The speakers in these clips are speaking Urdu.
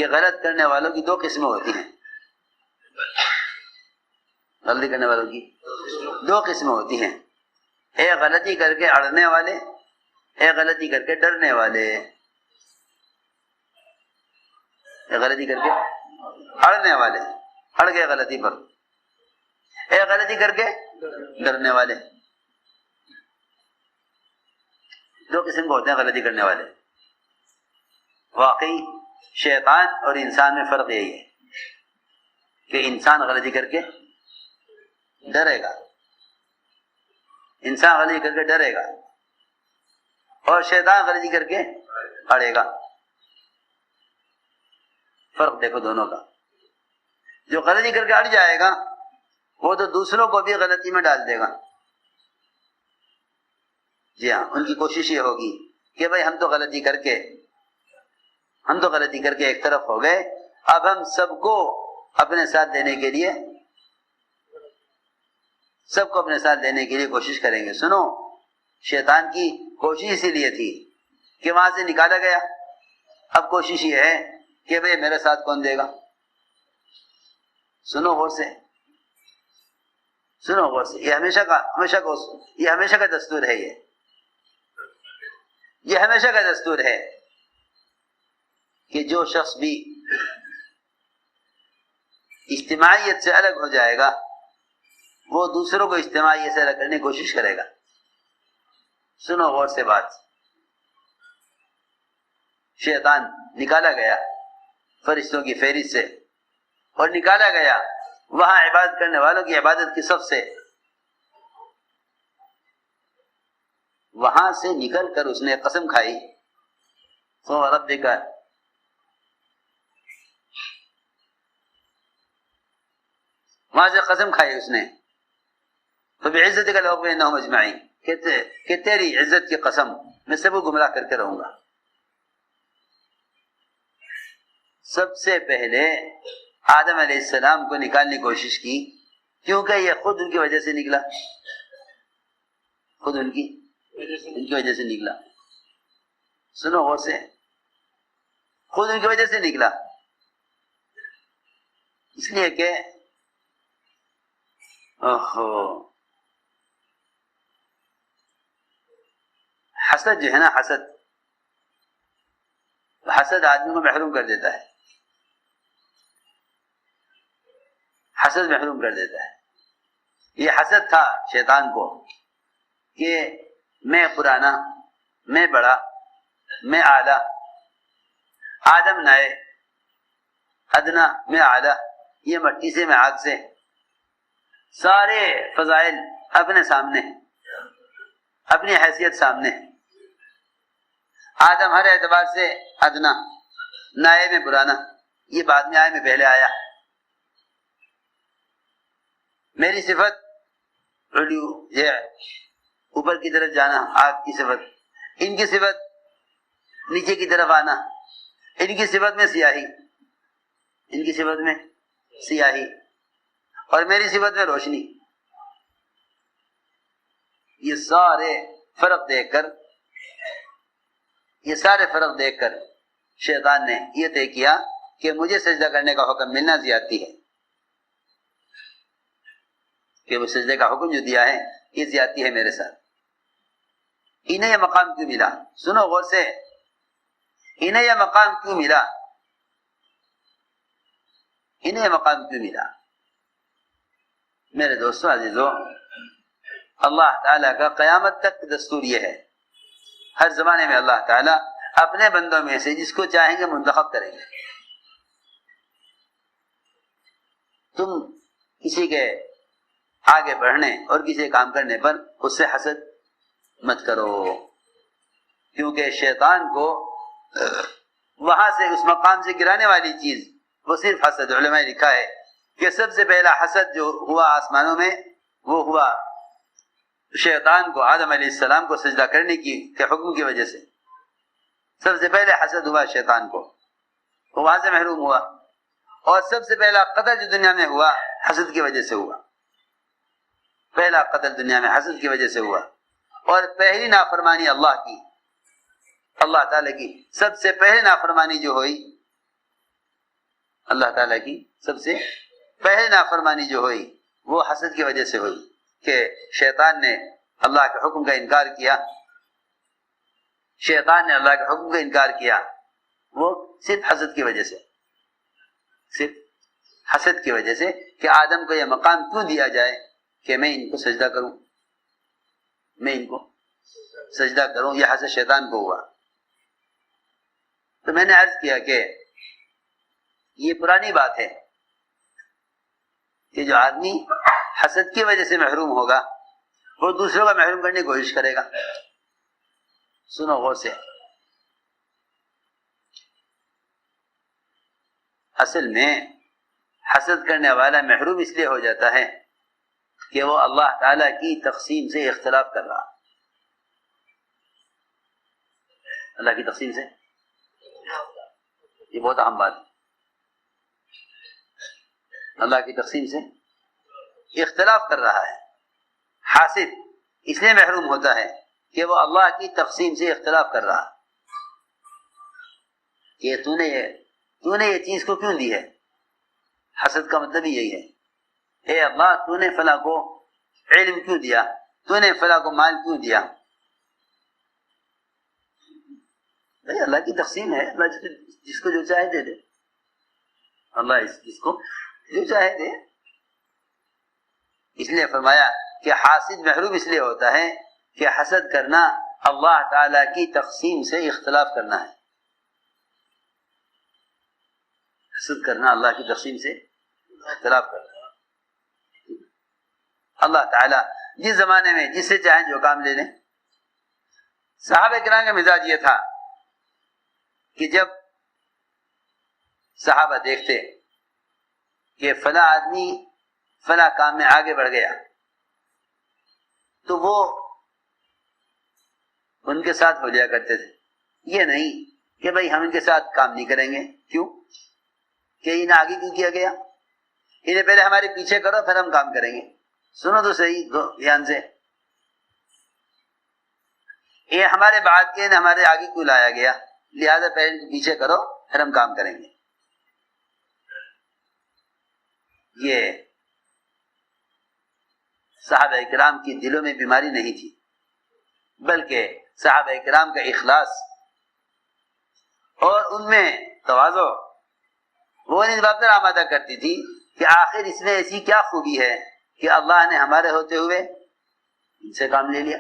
کہ غلط کرنے والوں کی دو قسمیں ہوتی ہیں. غلطی کرنے والوں کی دو قسمیں ہوتی ہیں. ایک غلطی کر کے اڑنے والے، ایک غلطی کر کے ڈرنے والے. ایک غلطی کر کے اڑنے والے، اڑ گئے غلطی پر. ایک غلطی کر کے ڈرنے والے. دو قسم کے ہوتے ہیں غلطی کرنے والے. واقعی شیطان اور انسان میں فرق یہی ہے کہ انسان غلطی کر کے ڈرے گا، انسان غلطی کر کے ڈرے گا، اور شیطان غلطی کر کے اڑے گا. فرق دیکھو دونوں کا. جو غلطی کر کے اڑ جائے گا وہ تو دوسروں کو بھی غلطی میں ڈال دے گا. جی ہاں، ان کی کوشش یہ ہوگی کہ بھائی ہم تو غلطی کر کے ایک طرف ہو گئے، اب ہم سب کو اپنے ساتھ دینے کے لیے کوشش کریں گے. سنو، شیطان کی کوشش اسی لیے تھی کہ وہاں سے نکالا گیا. اب کوشش یہ ہے کہ بھئی میرے ساتھ کون دے گا. سنو غور سے، یہ ہمیشہ کا دستور ہے. یہ ہمیشہ کا دستور ہے کہ جو شخص بھی اجتماعیت سے الگ ہو جائے گا وہ دوسروں کو اجتماعیت سے الگ کرنے کی کوشش کرے گا. سنو غور سے بات. شیطان نکالا گیا فرشتوں کی فہرست سے، اور نکالا گیا وہاں عبادت کرنے والوں کی عبادت کی صف سے. وہاں سے نکل کر اس نے قسم کھائی، ربک، وہاں سے قسم کھائی اس نے، فبعزتک لأغوینہم اجمعین، کہ تیری عزت کی قسم میں سب کو گمراہ کر کے رہوں گا. سب سے پہلے آدم علیہ السلام کو نکالنے کی کوشش کی، کیونکہ یہ خود ان کی وجہ سے نکلا. خود ان کی وجہ سے نکلا. سنو غور سے، خود ان کی وجہ سے نکلا. اس لیے کہ حسد جو ہے نا، حسد آدمی کو محروم کر دیتا ہے. حسد محروم کر دیتا ہے. یہ حسد تھا شیطان کو کہ میں پرانا، میں بڑا، میں اعلیٰ، آدم نئے، ادنا، میں اعلیٰ، یہ مٹی سے میں آگ سے، سارے فضائل اپنے سامنے، اپنی حیثیت سامنے. آدم ہر اعتبار سے ادنا، نئے میں پرانا، یہ بعد میں آیا، میں پہلے آیا. میری صفت علو، یہ اوپر کی طرف جانا، آگ کی صفت. ان کی صفت نیچے کی طرف آنا. ان کی صفت میں سیاہی، اور میری صفت میں روشنی. یہ سارے فرق دیکھ کر شیطان نے یہ طے کیا کہ مجھے سجدہ کرنے کا حکم ملنا زیادتی ہے، کہ وہ سجدے کا حکم جو دیا ہے یہ زیادتی ہے میرے ساتھ. انہیں یہ مقام کیوں ملا؟ سنو غور سے، انہیں یہ مقام کیوں ملا؟ میرے دوستو عزیزو، اللہ تعالیٰ کا قیامت تک دستور یہ ہے، ہر زمانے میں اللہ تعالیٰ اپنے بندوں میں سے جس کو چاہیں گے منتخب کریں گے. تم کسی کے آگے بڑھنے اور کسی کام کرنے پر اس سے حسد مت کرو، کیونکہ شیطان کو وہاں سے اس مقام سے گرانے والی چیز وہ صرف حسد. علماء نے لکھا ہے کہ سب سے پہلا حسد جو ہوا آسمانوں میں وہ ہوا شیطان کو آدم علیہ السلام کو سجدہ کرنے کے حکم کی وجہ سے. سب سے پہلے حسد ہوا شیطان کو، وہ وہاں سے محروم ہوا. اور سب سے پہلا قتل جو دنیا میں ہوا حسد کی وجہ سے ہوا. پہلا قتل دنیا میں حسد کی وجہ سے ہوا. اور پہلی نافرمانی اللہ تعالیٰ کی سب سے پہلے نافرمانی جو ہوئی اللہ تعالیٰ کی سب سے پہلے نافرمانی جو ہوئی وہ حسد کی وجہ سے ہوئی کہ شیطان نے اللہ کے حکم کا انکار کیا. شیطان نے اللہ کے حکم کا انکار کیا وہ صرف حسد کی وجہ سے, صرف حسد کی وجہ سے کہ آدم کو یہ مقام کیوں دیا جائے کہ میں ان کو سجدہ کروں, میں ان کو سجدہ کروں. یہ حسد شیطان کو ہوا. تو میں نے عرض کیا کہ یہ پرانی بات ہے کہ جو آدمی حسد کی وجہ سے محروم ہوگا وہ دوسروں کا محروم کرنے کی کوشش کرے گا. سنو غور سے, اصل میں حسد کرنے والا محروم اس لیے ہو جاتا ہے کہ وہ اللہ تعالی کی تقسیم سے اختلاف کر رہا. اللہ کی تقسیم سے, یہ بہت اہم بات ہے. اللہ کی تقسیم سے اختلاف کر رہا ہے. حاسد اس لیے محروم ہوتا ہے کہ وہ اللہ کی تقسیم سے اختلاف کر رہا کہ تو نے یہ چیز کو کیوں دی ہے. حسد کا مطلب ہی یہی ہے, اے اللہ تو نے فلاں کو علم کیوں دیا, تو نے فلاں کو مال کیوں دیا. بھائی اللہ کی تقسیم ہے, اللہ جس کو جو چاہے دے دے, اللہ جس کو جو چاہے دے. اس لیے فرمایا کہ حاسد محروم اس لیے ہوتا ہے کہ حسد کرنا اللہ تعالی کی تقسیم سے اختلاف کرنا ہے. حسد کرنا اللہ کی تقسیم سے اختلاف کرنا ہے. اللہ تعالیٰ جس زمانے میں جس سے چاہیں جو کام لے لیں. صحابہ کرام کا مزاج یہ تھا کہ جب صحابہ دیکھتے کہ فلاں آدمی فلاں کام میں آگے بڑھ گیا تو وہ ان کے ساتھ ہو جایا کرتے تھے. یہ نہیں کہ بھائی ہم ان کے ساتھ کام نہیں کریں گے. کیوں کہ انہیں آگے کیوں کیا گیا, انہیں پہلے ہمارے پیچھے کرو پھر ہم کام کریں گے. سنو تو صحیح دھیان سے, یہ ہمارے بعد کے ہمارے آگے کیوں لایا گیا, لہذا پہلے ان کے پیچھے کرو پھر ہم کام کریں گے. یہ صحابہ کرام کی دلوں میں بیماری نہیں تھی, بلکہ صحابہ کرام کا اخلاص اور ان میں تواضع وہ اس بات پر آمادہ کرتی تھی کہ آخر اس میں ایسی کیا خوبی ہے کہ اللہ نے ہمارے ہوتے ہوئے ان سے کام لے لیا.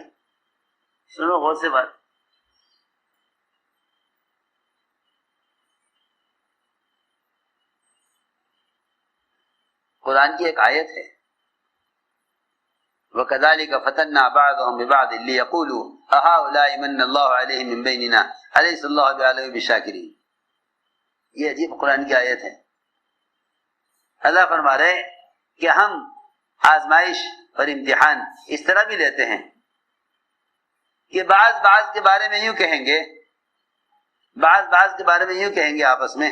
سنو غور سے بات. قرآن کی ایک آیت ہے, وَكَذَلِكَ فَتَنَّا بَعْضَهُمْ بِبَعْضٍ لِيَقُولُوا أَهَٰؤُلَاءِ مَنَّ اللَّهُ عَلَيْهِم مِّن بَيْنِنَا أَلَيْسَ اللَّهُ بِأَعْلَمَ بِالشَّاكِرِينَ. یہ عجیب قرآن کی آیت ہے. اللہ فرما رہے کہ ہم آزمائش اور امتحان اس طرح بھی لیتے ہیں کہ بعض کے بارے میں یوں کہیں گے, بعض کے بارے میں یوں کہیں گے آپس میں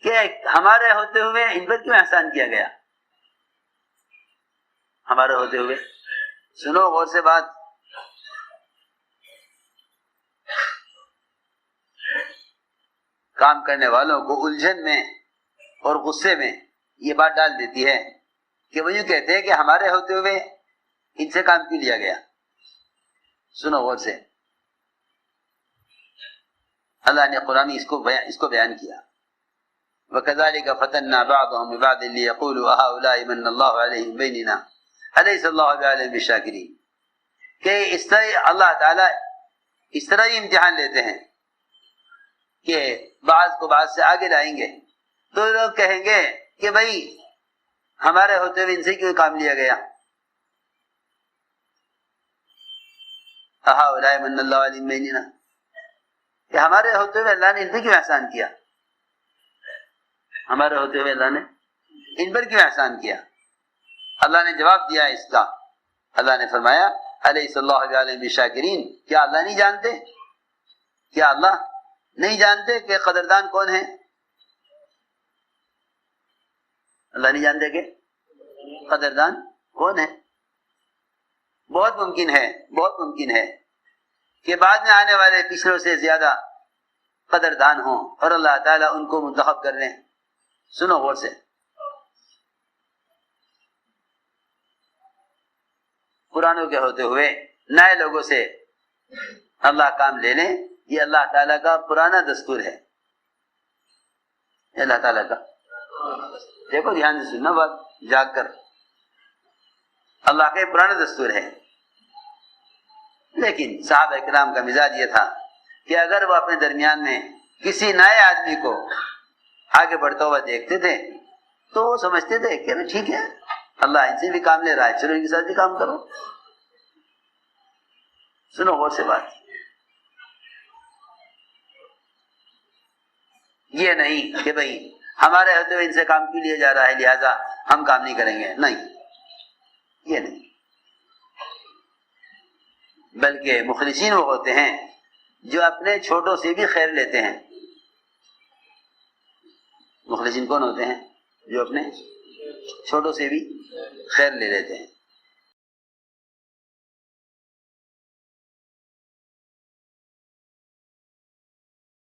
کہ ہمارے ہوتے ہوئے ان پر کیوں احسان کیا گیا, ہمارے ہوتے ہوئے. سنو غور سے بات. کام کرنے والوں کو الجھن میں اور غصے میں یہ بات ڈال دیتی ہے کہ وہ یوں کہتے ہیں کہ ہمارے ہوتے ہوئے ان سے کام کیوں لیا گیا. سنو غور سے, اللہ نے قرآن اس کو بیان کیا. وَكَذَلِكَ فَتَنَّا بَعْضَهُمْ بِبَعْضٍ لِيَقُولُوا أَهَٰؤُلَاءِ مَنَّ اللَّهُ عَلَيْهِم بَيْنِنَا أَلَيْسَ اللَّهُ بِأَعْلَمَ بِالشَّاكِرِينَ. کہ اس طرح اللہ تعالیٰ اس طرح ہی امتحان لیتے ہیں کہ بعض کو بعض سے آگے لائیں گے تو لوگ کہیں گے کہ بھائی ہمارے ہوتے ہوئے ان سے کیوں کام لیا گیا. أَهَٰؤُلَاءِ مَنَّ اللَّهُ عَلَيْهِم بَيْنِنَا, کہ ہمارے ہوتے ہوئے اللہ نے ان پر کیوں احسان کیا, ہمارے ہوتے ہوئے اللہ نے ان پر کیوں احسان کیا. اللہ نے جواب دیا اس کا. اللہ نے فرمایا أَلَيْسَ اللَّهُ بِأَعْلَمَ بِالشَّاكِرِينَ. کیا اللہ نہیں جانتے, کیا اللہ نہیں جانتے کہ قدردان کون ہے. اللہ نہیں جانتے کہ قدردان کون ہے. بہت ممکن ہے کہ بعد میں آنے والے پچھلوں سے زیادہ قدردان ہوں اور اللہ تعالیٰ ان کو منتخب کر لیں. سنو غور سے. پرانوں کے ہوتے ہوئے نئے لوگوں سے اللہ کام لے لیں، یہ اللہ تعالیٰ کا پرانا دستور ہے. اللہ تعالیٰ کا، دیکھو دھیان سے سننا بات جاگ کر، اللہ کے پرانا دستور ہے. لیکن صحابہ کرام کا مزاج یہ تھا کہ اگر وہ اپنے درمیان میں کسی نئے آدمی کو آگے بڑھتا ہوا دیکھتے تھے تو وہ سمجھتے تھے کہ ٹھیک ہے اللہ ان سے بھی کام لے رہا ہے، چلو ان کے ساتھ بھی کام کرو. سنو غور سے بات، یہ نہیں کہ بھئی ہمارے ہوتے ہوئے ان سے کام کیوں لیا جا رہا ہے لہذا ہم کام نہیں کریں گے، نہیں، یہ نہیں. بلکہ مخلصین وہ ہوتے ہیں جو اپنے چھوٹوں سے بھی خیر لیتے ہیں. مخلصین کون ہوتے ہیں؟ جو اپنے چھوٹوں سے بھی خیر لے لیتے ہیں.